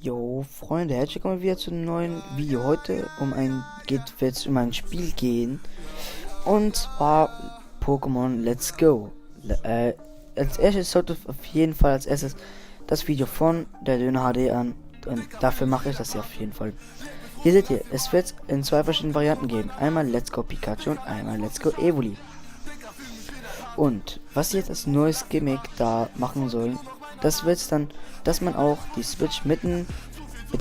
Jo, Freunde, herzlich willkommen wieder zu einem neuen Video. Heute wird es um ein Spiel gehen. Und zwar Pokémon Let's Go. Als erstes sollte auf jeden Fall als erstes das Video von der Döner HD an. Und dafür mache ich das ja auf jeden Fall. Hier seht ihr, es wird in zwei verschiedenen Varianten geben. Einmal Let's Go Pikachu und einmal Let's Go Evoli. Und was sie jetzt als neues Gimmick da machen sollen, das wird dann, dass man auch die Switch mit dem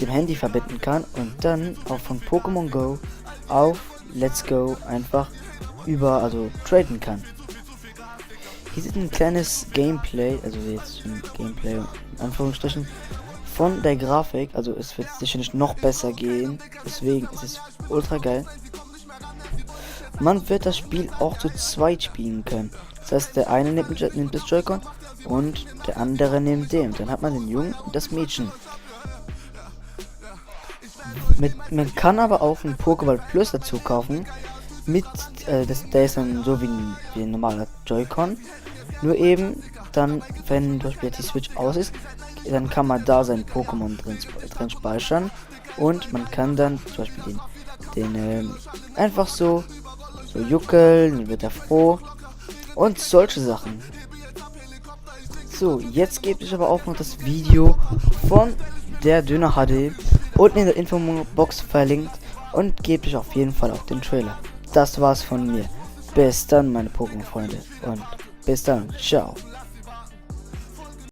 Handy verbinden kann und dann auch von Pokémon Go auf Let's Go einfach traden kann. Hier ist ein kleines Gameplay, also jetzt ein Gameplay in Anführungsstrichen, von der Grafik, also es wird sicherlich noch besser gehen, deswegen ist es ultra geil. Man wird das Spiel auch zu zweit spielen können. Das heißt, der eine nimmt das Joy-Con und der andere nimmt den. Dann hat man den Jungen und das Mädchen. Man kann aber auch einen Pokéball Plus dazu kaufen. Der ist dann so wie ein normaler Joy-Con. Nur eben, dann, wenn zum Beispiel die Switch aus ist, dann kann man da sein Pokémon drin speichern. Und man kann dann zum Beispiel den einfach so juckeln, dann wird er froh. Und solche Sachen. So, jetzt gebe ich aber auch noch das Video von der Döner HD unten in der Infobox verlinkt und gebe ich auf jeden Fall auch den Trailer. Das war's von mir. Bis dann, meine Pokémon-Freunde, und bis dann. Ciao.